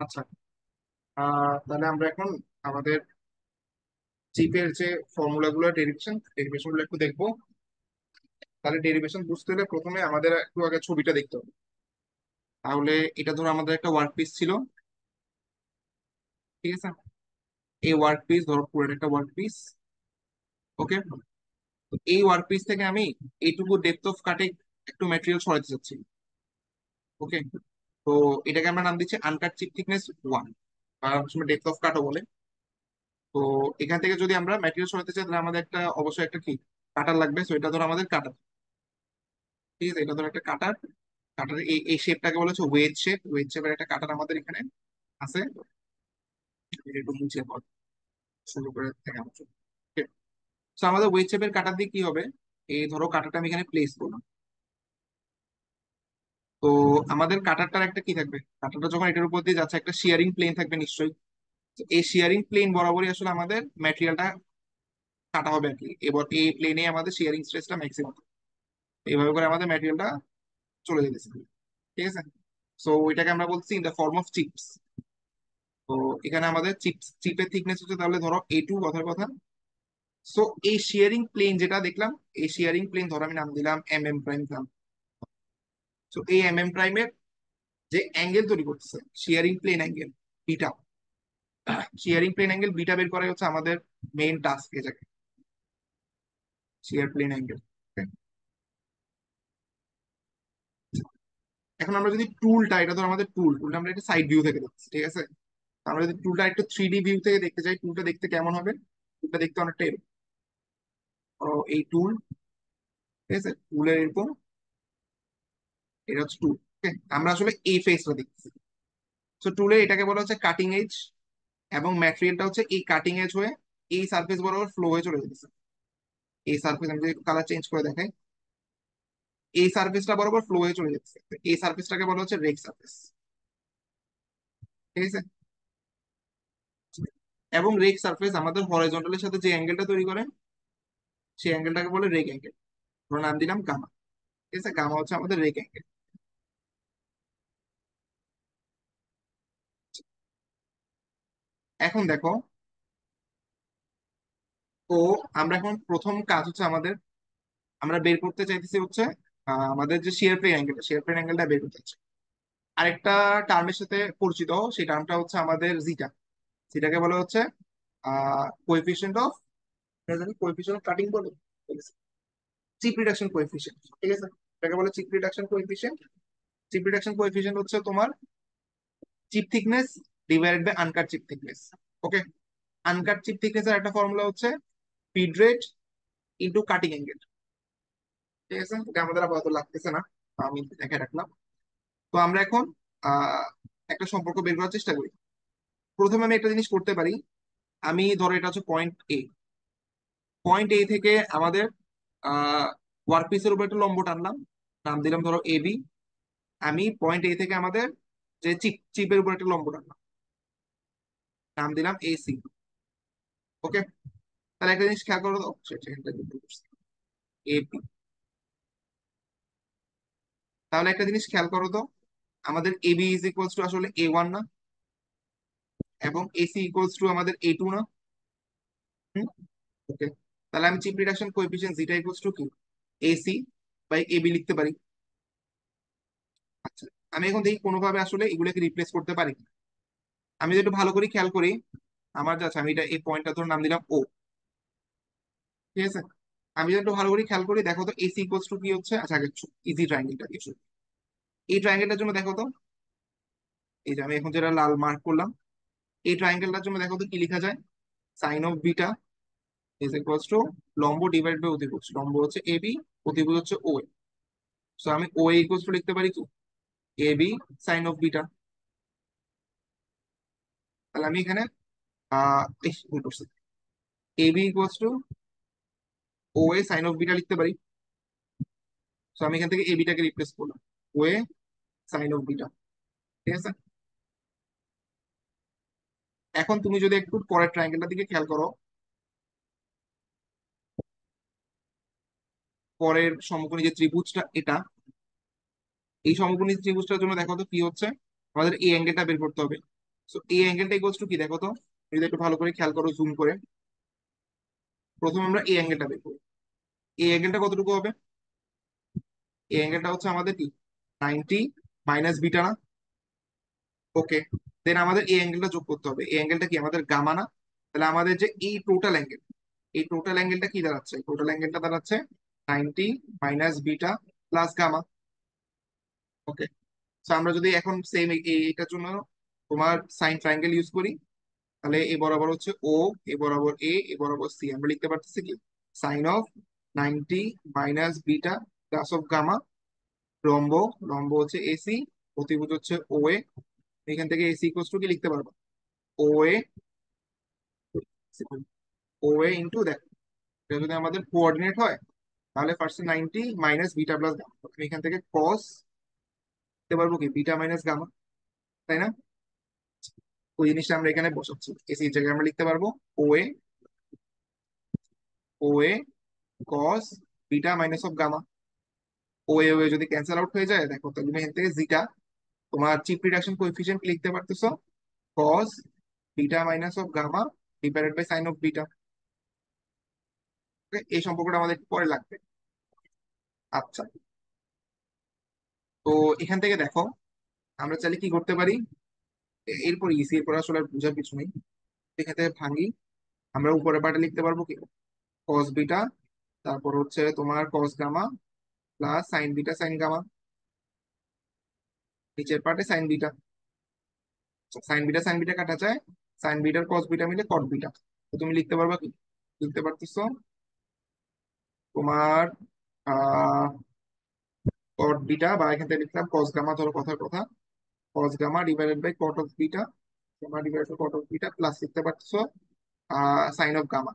আচ্ছা, তাহলে আমরা এখন আমাদের চিপের যে ফর্মুলা গুলো, ডেরিভেশন গুলো একটু দেখবো। তাহলে ডেরিভেশন বুঝতে হলে প্রথমে আমাদের একটু আগে ছবিটা দেখতে হবে। তাহলে এটা ধরো আমাদের একটা ওয়ার্ক পিস ছিল, ঠিক আছে? এই ওয়ার্ক পিস ধরো পুরো একটা ওয়ার্ক পিস। ওকে, তো এই ওয়ার্ক পিস থেকে আমি এইটুকু ডেপথ অফ কাটে একটু ম্যাটেরিয়াল সরাতে চাচ্ছি। ওকে, তো এটাকে আমরা নাম দিচ্ছি আনকাট চিপ থিকনেস 1, বা সময় ডেপথ অফ কাটও বলে। তো এখান থেকে যদি আমরা ম্যাটেরিয়াল সরাতে চাই তাহলে আমাদের একটা অবশ্যই একটা কি কাটার লাগবে। সো এটা ধরো আমাদের কাটার, ঠিক আছে? এটা ধরো একটা কাটার। কাটার এই এই শেপটাকে বলা হচ্ছে ওয়েজ শেপ। ওয়েজ শেপের একটা কাটার আমাদের এখানে আছে। এটা একটু মুছে পর শুরু করে দেখাবো। তো আমাদের ওয়েজ শেপের কাটার দিয়ে কি হবে, এই ধরো কাটারটা আমি এখানে প্লেস করলাম। তো আমাদের কাটারটার একটা কি থাকবে, কাটারটা যখন এটার উপর দিয়ে যাচ্ছে একটা শিয়ারিং প্লেন থাকবে নিশ্চয়ই। তো এই শিয়ারিং প্লেন বরাবরই আসলে আমাদের ম্যাটেরিয়ালটা কাটা হবে আর কি। এবার এই প্লেনে আমাদের শিয়ারিং স্ট্রেসটা ম্যাক্সিমাম। এইভাবে করে আমাদের ম্যাটেরিয়ালটা চলে যেতেছে, ঠিক আছে? সো ওইটাকে আমরা বলছি in the form of chips. তো এখানে আমাদের চিপের থিকনেস হচ্ছে তাহলে ধরো A2 কথার কথা। সো এই শিয়ারিং প্লেন যেটা দেখলাম, এই শিয়ারিং প্লেন ধরো আমি নাম দিলাম MM প্রাইম নাম। সো এই MM প্রাইমের যে অ্যাঙ্গেল তৈরি করতেছে, shearing plane angle beta, shearing plane angle beta বের করাই হচ্ছে আমাদের মেইন টাস্ক, এটাকে শিয়ার প্লেন অ্যাঙ্গেল। এখন আমরা যদি টুলটা, এটা ধর আমাদের টুলটা আমরা একটা সাইড ভিউ থেকে দেখছি, ঠিক আছে? আমরা যদি টুলটা একটু 3D ভিউ থেকে দেখতে চাই, টুলটা দেখতে কেমন হবে? টুলটা দেখতে অনেকটা এরকম। এই টুল, ঠিক আছে? টুলের এরকম, এটা হচ্ছে টুল। আমরা আসলে এই ফেসটা দেখছি। তো টুলের এটাকে বলা হচ্ছে কাটিং এজ, এবং ম্যাটেরিয়ালটা হচ্ছে এই কাটিং এজ হয়ে এই সার্ফেস বরাবর ফ্লো হয়ে চলে যেতেছে। এই সার্ফেস আমি যদি কালার চেঞ্জ করে দেখাই, এই সার্ফেসটা বরাবর ফ্লো হয়ে চলে যাচ্ছে। তো এই সার্ফেসটাকে বলা হচ্ছে রেক সার্ফেস, ঠিক আছে? এবং রেক সার্ফেস আমাদের হরাইজন্টালের সাথে যে অ্যাঙ্গেলটা তৈরি করে, সেই অ্যাঙ্গেলটাকে বলে রেক অ্যাঙ্গেল। আমরা নাম দিলাম গামা, ঠিক আছে? গামা হচ্ছে আমাদের রেক অ্যাঙ্গেল। এখন দেখো, তো আমরা এখন প্রথম কাজ হচ্ছে আমাদের, আমরা বের করতে চাইতেছি হচ্ছে আমাদের যে শিয়ার প্লেন অ্যাঙ্গেলটা, শিয়ার প্লেন অ্যাঙ্গেলটা বের করতে চাচ্ছি। আরেকটা টার্মের সাথে পরিচিত হও, সেই টার্মটা হচ্ছে আমাদের জিটা। যেটাকে বলা হচ্ছে কোএফিসিয়েন্ট অফ, জানি কোএফিসিয়েন্ট অফ কাটিং বলে, ঠিক আছে? চিপ রিডাকশন কোএফিসিয়েন্ট, ঠিক আছে? এটাকে বলে chip reduction coefficient. Chip reduction coefficient হচ্ছে তোমার chip thickness divided by uncut chip thickness. Okay, uncut chip thickness এর একটা ফর্মুলা হচ্ছে feed rate into cutting angle, ঠিক আছে? এটা আমাদের আপাতত লাগতেছে না, আমি দেখে রাখলাম। তো আমরা এখন আহ একটা সম্পর্ক বের করার চেষ্টা করি। প্রথমে আমি একটা জিনিস করতে পারি। আমি ধরো এটা হচ্ছে পয়েন্ট এ থেকে আমাদের আহ ওয়ার্ক পিসের উপর একটা লম্ব টানলাম, নাম দিলাম ধরো AB। আমি পয়েন্ট এ থেকে আমাদের যে চিপের উপর একটা লম্ব টানলাম, নাম দিলাম AC। ওকে, তাহলে একটা জিনিস খেয়াল করো তো, AB। তাহলে একটা জিনিস খেয়াল করো তো, আমাদের AB ইজ ইকুয়ালস টু আসলে A1 না? এবং AC ইকুয়ালস টু আমাদের A2 না? ওকে, তাহলে আমি chip reduction coefficient zeta equals to কি AC বাই AB লিখতে পারি। আচ্ছা, আমি এখন দেখি কোনোভাবে আসলে এগুলোকে রিপ্লেস করতে পারি কিনা। আমি যদি একটু ভালো করে খেয়াল করি, আমার যাচ্ছে, আমি এটা এই পয়েন্টটা ধরে নাম দিলাম O, ঠিক আছে? আমি যদি একটু ভালো করে খেয়াল করি, দেখো তো AC ইকুয়ালস টু কি হচ্ছে। আচ্ছা, আগে ইজি ট্রায়াঙ্গেলটা দিয়ে শুরু। এই ট্রায়াঙ্গেলটার জন্য দেখো তো, এই যে আমি এখন যেটা লাল মার্ক করলাম, এই ট্রায়াঙ্গেলটার জন্য দেখো তো কি লেখা যায়। Sine of beta is equals to লম্ব ডিভাইড বাই অতিভুজ। লম্ব হচ্ছে AB, অতিভুজ হচ্ছে OA। সো আমি OA ইকুয়ালস টু লিখতে পারি কি AB সাইন অফ বিটা। তাহলে আমি এখানে ভুল করছি, AB equals to OA sine of beta লিখতে পারি। সো আমি এখান থেকে এবিটাকে রিপ্লেস করলাম, OA সাইন অফ বিটা, ঠিক আছে? এখন তুমি যদি একটু পরের ট্রায়াঙ্গেলটার দিকে খেয়াল করো, পরের সমকোণী যে ত্রিভুজটা এটা, এই সমকোণী ত্রিভুজটার জন্য দেখো তো কি হচ্ছে। আমাদের এই অ্যাঙ্গেলটা বের করতে হবে। সো এই অ্যাঙ্গেলটা ইকুয়ালস টু কি দেখো তো, যদি একটু ভালো করে খেয়াল করো জুম করে। প্রথমে আমরা এই অ্যাঙ্গেলটা বের করি। এই অ্যাঙ্গেলটা কতটুকু হবে? এই অ্যাঙ্গেলটা হচ্ছে আমাদের কি 90 মাইনাস বিটা না? ওকে, দেন আমাদের এই অ্যাঙ্গেলটা যোগ করতে হবে। এই অ্যাঙ্গেলটা কি আমাদের গামা না? তাহলে আমাদের যে এই টোটাল অ্যাঙ্গেল, এই টোটাল অ্যাঙ্গেলটা কি দাঁড়াচ্ছে? টোটাল অ্যাঙ্গেলটা দাঁড়াচ্ছে 90 মাইনাস বিটা প্লাস গামা। ওকে, তো আমরা যদি এখন সেম এইটার জন্য তোমার সাইন ট্রায়াঙ্গেল ইউজ করি, তাহলে এ বরাবর হচ্ছে ও, এ বরাবর এ বরাবর সি, আমরা লিখতে পারতেছি কি sine of 90 minus beta plus of gamma. লম্ব, লম্ব হচ্ছে এসি, অতিভুজ হচ্ছে ও এ। এখান থেকে এসি ইকুয়ালস টু কি লিখতে পারবো? O A, O A into দেখো, এটা যদি আমাদের কোঅর্ডিনেট হয় তাহলে ফার্স্টে 90 মাইনাস বিটা প্লাস গামা, তুমি এখান থেকে কস দিতে পারবো কি বিটা মাইনাস গামা, তাই না? ওই জিনিসটা আমরা এখানে বসাচ্ছি, এসি এর জায়গায় আমরা লিখতে পারবো O A, O A cos beta minus of gamma. O A যদি ক্যান্সেল আউট হয়ে যায় দেখো, তাহলে তুমি এখান থেকে জিটা, তোমার চিপ রিডাকশন কোএফিসিয়েন্ট লিখতে পারতেছো cos beta minus of gamma divided by sine of beta. এই সম্পর্কটা আমাদের একটু পরে লাগবে। আচ্ছা, তো এখান থেকে দেখো আমরা চাইলে কি করতে পারি, এরপর ইসি এরপর আসলে আর বোঝার কিছু নেই। এখান থেকে ভাঙি, আমরা উপরের পার্টে লিখতে পারবো কি কস বিটা, তারপর হচ্ছে তোমার cos gamma plus sine beta sine gamma, নিচের পার্টে সাইন বিটা। সাইন বিটা কাটা যায়, সাইন বিটার কস বিটা মিলে কট বিটা। তো তুমি লিখতে পারবা কি, লিখতে পারতেছো তোমার আহ কট বিটা, বা এখান থেকে লিখলাম কস গামা, ধরো কথার কথা cos gamma divided by cot of beta, gamma divided by cot of beta plus লিখতে পারতেছো সাইন অফ গামা।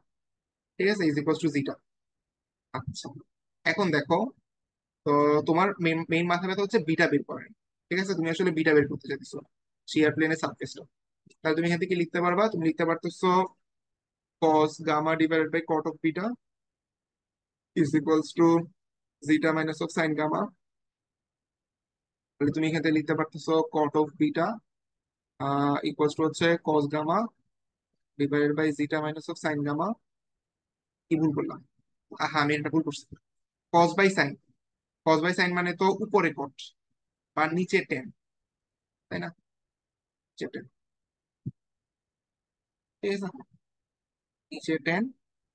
ঠিক আছে, ইজ ইকুয়ালস টু জিটা। আচ্ছা, এখন দেখো, তো তোমার মেইন মেইন মাথা ব্যথা হচ্ছে বিটা বের করার। ঠিক আছে, তুমি আসলে বিটা বের করতে চাইছো শিয়ার প্লেনের সারফেসটা। তাহলে তুমি এখান থেকে লিখতে পারবা, তুমি লিখতে পারতেছো cos gamma divided by cot of beta is equals to zeta minus of sine gamma. তাহলে তুমি এখান থেকে লিখতে পারতেছো cot of beta equals to হচ্ছে cos gamma divided by zeta minus of sine gamma. কি ভুল করলাম? হ্যাঁ, আমি এটা ভুল করছি। cos by sine, cos by sine মানে তো উপরে কট বা নিচে টেন, তাই না? নিচে tan, ঠিক আছে, নিচে টেন।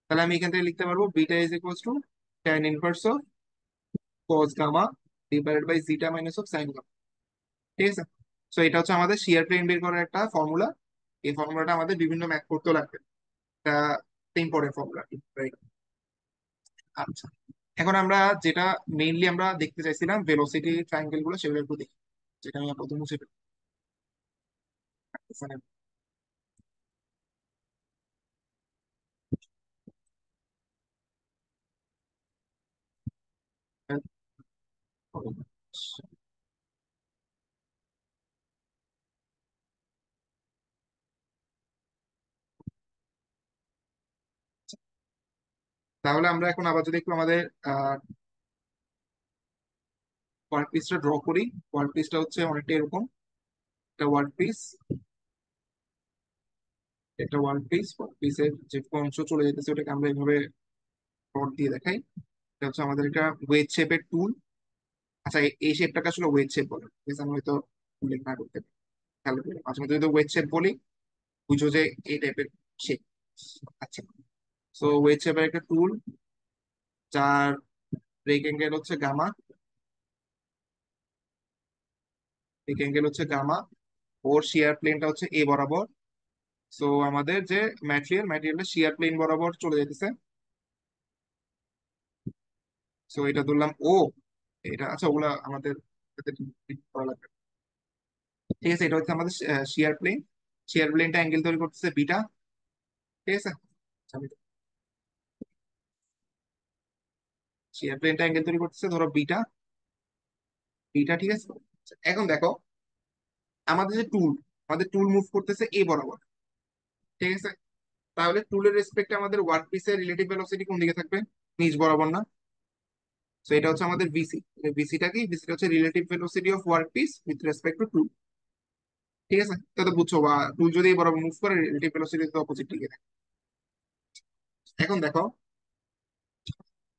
তাহলে আমি এখান থেকে লিখতে পারবো beta is equals to tan inverse of cos gamma divided by zeta minus of sine gamma. ঠিক আছে, সো এটা হচ্ছে আমাদের শিয়ার প্লেন বের করার একটা ফর্মুলা। এই ফর্মুলাটা আমাদের বিভিন্ন ম্যাথ করতেও লাগবে, এটা ইম্পর্টেন্ট ফর্মুলা। আচ্ছা, এখন আমরা যেটা মেইনলি আমরা দেখতে চাইছিলাম ভেলোসিটি ট্রায়াঙ্গেল গুলো, সেগুলো একটু দেখি, যেটা আমি আপাতত মুছে ফেলছি। তাহলে আমরা এখন আবার যদি একটু আমাদের ওয়ার্ক পিসটা ড্র করি। ওয়ার্ক পিসটা হচ্ছে অনেকটা এরকম, একটা ওয়ার্ক পিস, একটা ওয়ার্ক পিস, ওয়ার্ক পিসের যে অংশ চলে যেতেছে ওটাকে আমরা এইভাবে ডট দিয়ে দেখাই। এটা হচ্ছে আমাদের একটা ওয়েজ শেপের টুল। আচ্ছা, এই শেপটাকে আসলে ওয়েজ শেপ বলে, ঠিক আছে? আমি হয়তো উল্লেখ না করতে পারি, খেয়াল করে মাঝে মধ্যে যদি ওয়েজ শেপ বলি বুঝো যে এই টাইপের শেপ। আচ্ছা, সো ওয়েজ শেপের একটা টুল যার ব্রেক অ্যাঙ্গেল হচ্ছে গামা, ব্রেক অ্যাঙ্গেল হচ্ছে গামা, ওর শিয়ার প্লেনটা হচ্ছে এ বরাবর। সো আমাদের যে ম্যাটেরিয়ালটা শিয়ার প্লেন বরাবর চলে যেতেছে। সো এটা ধরলাম ও, এটা আচ্ছা ওগুলা আমাদের সাথে করা লাগবে। ঠিক আছে, এটা হচ্ছে আমাদের শিয়ার প্লেন। শিয়ার প্লেনটা অ্যাঙ্গেল তৈরি করতেছে বিটা। ঠিক আছে, শিয়ার প্লেনটা অ্যাঙ্গেল তৈরি করতেছে ধরো বিটা, বিটা। ঠিক আছে, আচ্ছা, এখন দেখো আমাদের যে টুল, আমাদের টুল মুভ করতেছে এ বরাবর। ঠিক আছে, তাহলে টুলের রেসপেক্টে আমাদের ওয়ার্ক পিসের রিলেটিভ ভেলোসিটি কোন দিকে থাকবে? নিচ বরাবর না? তো এটা হচ্ছে আমাদের ভিসি। ভিসিটা কি? ভিসিটা হচ্ছে relative velocity of work piece with respect to tool. ঠিক আছে, তো তো বুঝছো, বা টুল যদি বরাবর মুভ করে রিলেটিভ ভেলোসিটি তো অপোজিট দিকে থাকে। এখন দেখো,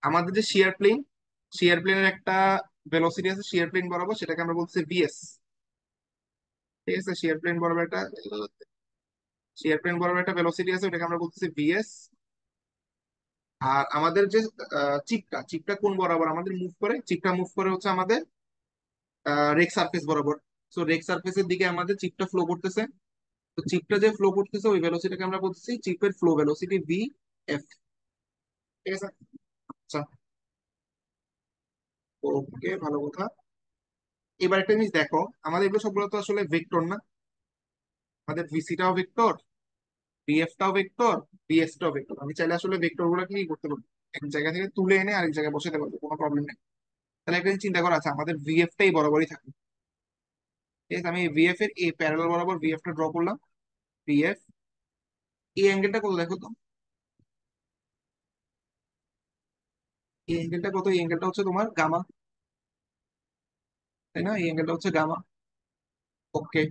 আমাদের যে শিয়ার প্লেনের একটা ভেলোসিটি আছে শিয়ার প্লেন বরাবর, সেটাকে আমরা বলছি ভিএস। ঠিক আছে, শিয়ার প্লেন বরাবর একটা ভেলোসিটি আছে, ওটাকে আমরা বলতেছি ভিএস। আর আমাদের যে চিপটা কোন বরাবর আমাদের মুভ করে, চিপটা মুভ করে হচ্ছে আমাদের রেক সারফেস বরাবর। সো রেক সারফেসের দিকে আমাদের চিপটা ফ্লো করতেছে। তো চিপটা যে ফ্লো করতেছে ওই ভেলোসিটিকে আমরা বলতেছি চিপের ফ্লো ভেলোসিটি ভি এফ। ঠিক আছে। আচ্ছা, ওকে, ভালো কথা। এবার একটা জিনিস দেখো, আমাদের এগুলো সবগুলো তো আসলে ভেক্টর না। আমাদের ভিসিটাও ভেক্টর, ভিএফটাও ভেক্টর, ভিএসটাও ভেক্টর। আমি চাইলে আসলে ভেক্টর গুলো কি করতে পারবো, এক জায়গা থেকে তুলে এনে আরেক জায়গায় বসাতে পারবো, কোনো প্রবলেম নেই। তাহলে একটা জিনিস চিন্তা করা আছে, আমাদের ভিএফটাই বরাবরই থাকবে। ঠিক আছে, আমি ভিএফ এর এই প্যারালাল বরাবর ভিএফটা ড্র করলাম। ভিএফ, এই অ্যাঙ্গেলটা কত দেখো তো, এই অ্যাঙ্গেলটা কত, এই অ্যাঙ্গেলটা হচ্ছে তোমার গামা, তাই না? এই অ্যাঙ্গেলটা হচ্ছে গামা। ওকে,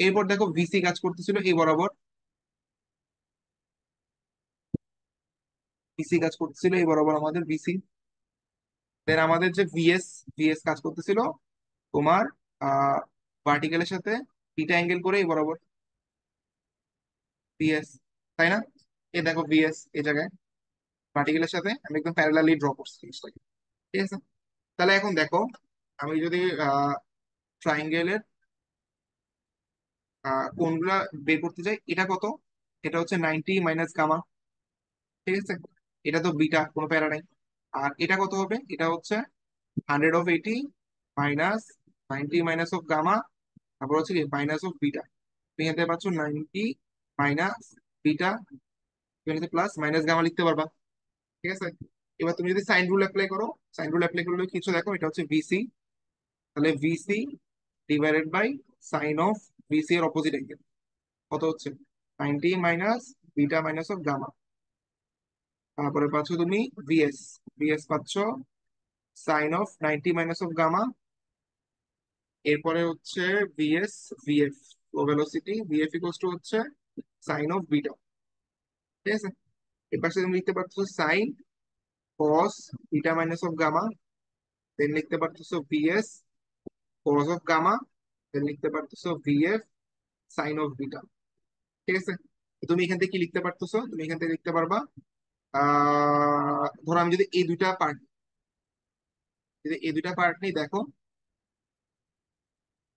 এরপর দেখো ভিসি কাজ করতেছিল এই বরাবর, ভিসি কাজ করতেছিল এই বরাবর আমাদের ভিসি। দেন আমাদের যে ভিএস, ভিএস কাজ করতেছিল তোমার আহ ভার্টিক্যালের সাথে থিটা অ্যাঙ্গেল করে এই বরাবর ভিএস, তাই না? এই দেখো ভিএস এই জায়গায় ভার্টিক্যালের সাথে আমি একদম প্যারালালি ড্র করছি জিনিসটাকে। ঠিক আছে, তাহলে এখন দেখো, আমি যদি ট্রাইঙ্গেলের কোণগুলা বের করতে চাই, এটা কত, এটা হচ্ছে 90 মাইনাস গামা। ঠিক আছে, এটা তো বিটা, কোনো প্যারা নাই। আর এটা কত হবে, এটা হচ্ছে 100 of 80 minus 90 minus of gamma, তারপর হচ্ছে কি মাইনাস অফ বিটা। তুমি এখান থেকে পাচ্ছ 90 মাইনাস বিটা, তুমি প্লাস মাইনাস গামা লিখতে পারবা। ঠিক আছে, এবার তুমি যদি সাইন রুল অ্যাপ্লাই করো, সাইন রুল অ্যাপ্লাই করলে কিছু দেখো, এটা হচ্ছে ভিসি, তাহলে VC divided by sine of VC এর অপোজিট অ্যাঙ্গেল কত হচ্ছে 90 minus beta minus of gamma. তারপরে পাচ্ছ তুমি ভিএস, ভিএস পাচ্ছ sine of 90 minus of gamma. এরপরে হচ্ছে ভিএস, ভিএফ ও ভেলোসিটি ভিএফ ইকুয়ালস টু হচ্ছে সাইন অফ বিটা। ঠিক আছে, এর পাশে তুমি লিখতে পারছো sine cos beta minus of gamma, then লিখতে পারতেছো VS cos of gamma, then লিখতে পারতেছো ভিএফ সাইন অফ বিটা। ঠিক আছে, তো তুমি এখান থেকে কি লিখতে পারতেছো, তুমি এখান থেকে লিখতে পারবা ধরো আমি যদি এই দুইটা পার্ট নিয়ে দেখো,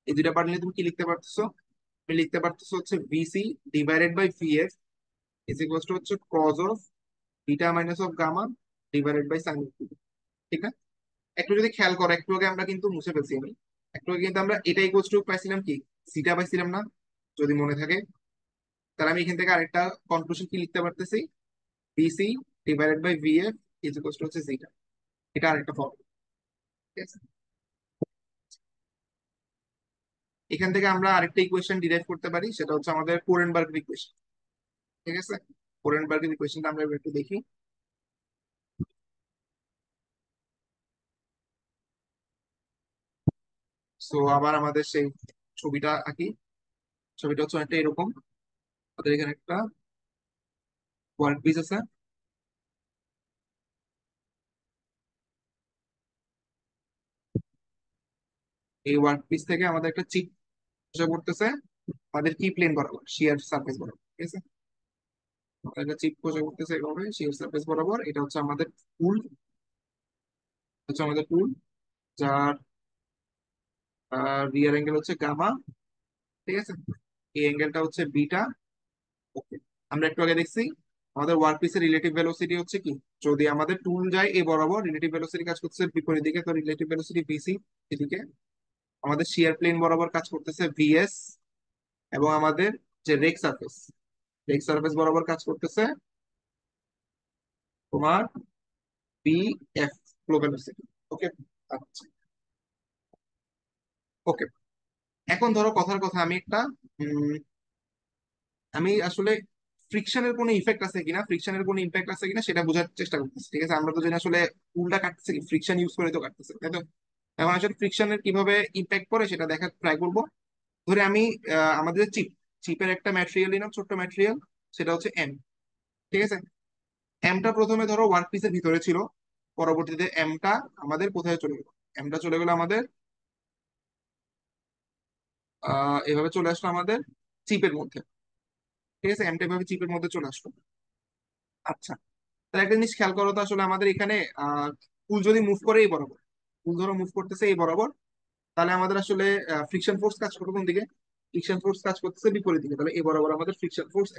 এই দুইটা পার্ট নিয়ে তুমি কি লিখতে পারতেছো, তুমি লিখতে পারতেছো হচ্ছে VC divided by VF is equals to হচ্ছে cos of beta minus of gamma divided by sine of beta. ঠিক না? একটু যদি খেয়াল করো, একটু আগে আমরা কিন্তু মুছে ফেলছি আমি, একটু আগে কিন্তু আমরা এটা ইকুয়ালস টু পাইছিলাম কি, সিটা পাইছিলাম না? যদি মনে থাকে, তাহলে আমি এখান থেকে আরেকটা কনক্লুশন কি লিখতে পারতেছি, BC divided by VF is equals to হচ্ছে জিটা। এটা আরেকটা ফর্মুলা। ঠিক আছে, এখান থেকে আমরা আরেকটা ইকুয়েশন ডিরাইভ করতে পারি, সেটা হচ্ছে আমাদের কোরেনবার্গ ইকুয়েশন। ঠিক আছে, কোরেনবার্গ ইকুয়েশনটা আমরা এবার একটু দেখি। সো আবার আমাদের সেই ছবিটা আঁকি। ছবিটা হচ্ছে অনেকটা এরকম, আমাদের এখানে একটা ওয়ার্ক পিস আছে। এই ওয়ার্ক পিস থেকে আমাদের একটা চিপ খসে পড়তেছে আমাদের কি প্লেন বরাবর, শিয়ার সারফেস বরাবর। ঠিক আছে, আমাদের একটা চিপ খসে পড়তেছে এভাবে শিয়ার সারফেস বরাবর, এটা হচ্ছে আমাদের টুল, হচ্ছে আমাদের টুল, যার রিয়ার অ্যাঙ্গেল হচ্ছে গামা। ঠিক আছে, এই অ্যাঙ্গেলটা হচ্ছে বিটা। ওকে, আমরা একটু আগে দেখছি আমাদের ওয়ার্ক পিসের রিলেটিভ ভেলোসিটি হচ্ছে কি, যদি আমাদের টুল যায় এ বরাবর, রিলেটিভ ভেলোসিটি কাজ করতেছে বিপরীত দিকে, তো রিলেটিভ ভেলোসিটি ভিসি এদিকে। আমাদের শিয়ার প্লেন বরাবর কাজ করতেছে ভিএস, এবং আমাদের যে রেক সারফেস বরাবর কাজ করতেছে তোমার বি এফ, ফ্লো ভেলোসিটি। ওকে, আচ্ছা, ওকে। এখন ধরো কথার কথা, উম, আমি আসলে ফ্রিকশনের কোনো ইফেক্ট আছে কিনা, ফ্রিকশনের কোনো ইম্প্যাক্ট আছে কিনা সেটা বোঝার চেষ্টা করতেছি। ঠিক আছে, আমরা তো জানি আসলে উল্টা কাটতেছে, ফ্রিকশন ইউজ করে তো কাটতেছে, তাই তো? এখন আসলে ফ্রিকশনের কিভাবে ইম্প্যাক্ট করে সেটা দেখার ট্রাই করবো। ধরে আমি আমাদের চিপের একটা ম্যাটেরিয়াল নিলাম, ছোট্ট ম্যাটেরিয়াল, সেটা হচ্ছে এম। ঠিক আছে, এমটা প্রথমে ধরো ওয়ার্ক পিসের ভিতরে ছিল, পরবর্তীতে এমটা আমাদের কোথায় চলে গেল, এমটা চলে গেল আমাদের এভাবে চলে আসলো আমাদের চিপের মধ্যে। ঠিক আছে, এমটা এভাবে চিপের মধ্যে চলে আসলো। আচ্ছা, তাহলে একটা জিনিস খেয়াল করো তো, আসলে আমাদের এখানে টুল যদি মুভ করে এই বরাবর, টুল ধরো মুভ করতেছে এই বরাবর, তাহলে আমাদের আসলে ফ্রিকশন ফোর্স কাজ করবে কোন দিকে? ফ্রিকশন ফোর্স কাজ করতেছে বিপরীত দিকে, তাহলে এই বরাবর আমাদের ফ্রিকশন ফোর্স,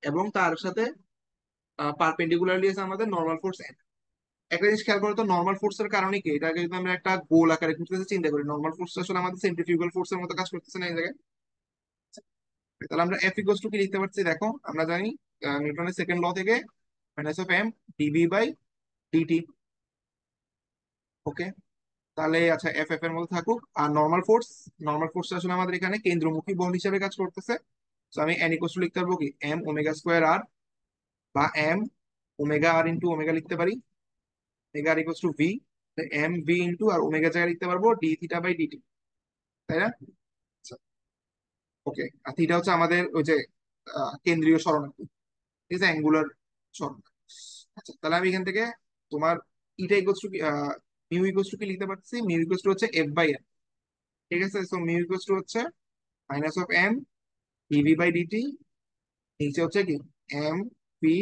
এবং তার সাথে পারপেন্ডিকুলারলি আছে আমাদের নর্মাল ফোর্স। একটা জিনিস খেয়াল করো তো, নর্মাল ফোর্সের কারণে কি, এটাকে যদি আমরা একটা গোল আকারে খুঁজতেছে চিন্তা করি, নর্মাল ফোর্স আসলে আমাদের সেন্ট্রিফিউগাল ফোর্সের মতো কাজ করতেছে না এই জায়গায়। তাহলে আমরা এফ ইকুয়ালস টু কি লিখতে পারছি দেখো, আমরা জানি নিউটনের সেকেন্ড ল থেকে minus of M DV by DT. Okay, তাহলে আচ্ছা এফ এফ এর মধ্যে থাকুক। আর নর্মাল ফোর্স, নর্মাল ফোর্স আসলে আমাদের এখানে কেন্দ্রমুখী বল হিসেবে কাজ করতেছে। তো আমি এন ইকুয়ালস টু লিখতে পারবো কি এম ওমেগা স্কোয়ার আর, বা M omega R into omega লিখতে পারি, omega R equals to V, M V into R omega জায়গায় লিখতে পারবো ডি থিটা বাই ডিটি, তাই না? ওকে, আর থিটা হচ্ছে আমাদের ওই যে কেন্দ্রীয় স্মরণাঙ্ক, ঠিক আছে, অ্যাঙ্গুলার স্মরণাঙ্ক। আচ্ছা, তাহলে আমি এখান থেকে তোমার eta equals to mu equals to কি লিখতে পারছি, মিউ ইকুয়ালস টু হচ্ছে এফ বাই এম। ঠিক আছে, সো মিউ ইকুয়ালস টু হচ্ছে minus of M DV by DT, নিচে হচ্ছে কি M P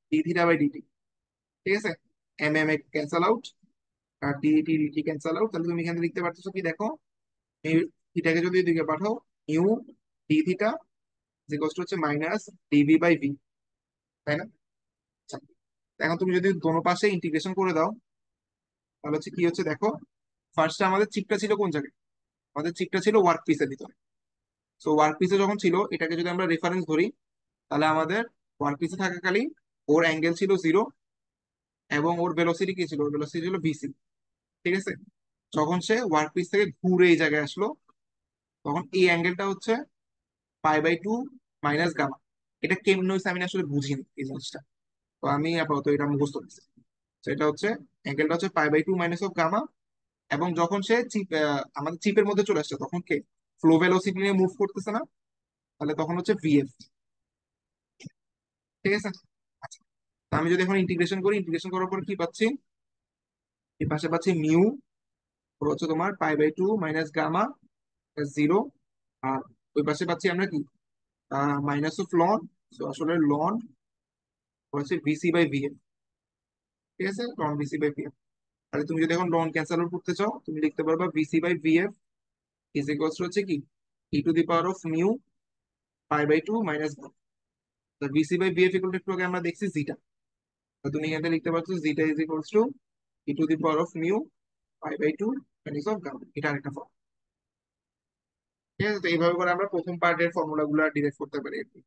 D theta by DT. ঠিক আছে, এম এম ক্যান্সেল আউট, আর D T DT cancel out, তাহলে তুমি এখানে লিখতে পারতেছো কি দেখো, মিউ থিটাকে যদি এদিকে পাঠাও, mu D theta equals to হচ্ছে মাইনাস ডিভি বাই ভি, তাই না? আচ্ছা, এখন তুমি যদি দোনো পাশে ইন্টিগ্রেশন করে দাও, তাহলে হচ্ছে কি হচ্ছে দেখো, ফার্স্টে আমাদের চিপটা ছিল কোন জায়গায়, আমাদের চিপটা ছিল ওয়ার্ক পিসের ভিতরে। সো ওয়ার্ক পিসে যখন ছিল, এটাকে যদি আমরা রেফারেন্স ধরি, তাহলে আমাদের ওয়ার্ক পিসে থাকাকালীন ওর অ্যাঙ্গেল ছিল 0, এবং ওর ভেলোসিটি কি ছিল, ওর ভেলোসিটি ছিল ভিসি। ঠিক আছে, যখন সে ওয়ার্ক পিস থেকে ঘুরে এই জায়গায় আসলো, তখন এই অ্যাঙ্গেলটা হচ্ছে pi by two minus gamma. এটা কেমন হয়েছে আমি আসলে বুঝিনি এই জিনিসটা, তো আমি আপাতত এটা মুখস্থ করছি। সেটা হচ্ছে অ্যাঙ্গেলটা হচ্ছে pi by two minus of gamma, এবং যখন সে চিপ আমাদের চিপের মধ্যে চলে আসছে, তখন কে ফ্লো ভেলোসিটি নিয়ে মুভ করতেছে না, তাহলে তখন হচ্ছে ভিএফ। ঠিক আছে, আচ্ছা, তো আমি যদি এখন ইন্টিগ্রেশন করি, ইন্টিগ্রেশন করার পর কি পাচ্ছি, এই পাশে পাচ্ছি মিউ, হচ্ছে তোমার pi by two minus gamma 0, আর ওই পাশে পাচ্ছি আমরা কি মাইনাস অফ লন, তো আসলে লন হচ্ছে ভিসি বাই ভিএফ। ঠিক আছে, লন ভিসি বাই ভিএফ। তাহলে তুমি যদি এখন লন ক্যান্সেল আউট করতে চাও, তুমি লিখতে পারবা VC by VF is equals to হচ্ছে কি e to the power of mu pi by two minus, VC by VF equal to একটু আগে আমরা দেখছি জিটা, তো তুমি এখানে লিখতে পারছো zeta is equals to e to the power of mu pi by two minus of gamma, এটা আরেকটা ফর্ম। ঠিক আছে, তো এইভাবে করে আমরা প্রথম পার্টের ফর্মুলা গুলো ডিরাইভ করতে পারি আর কি।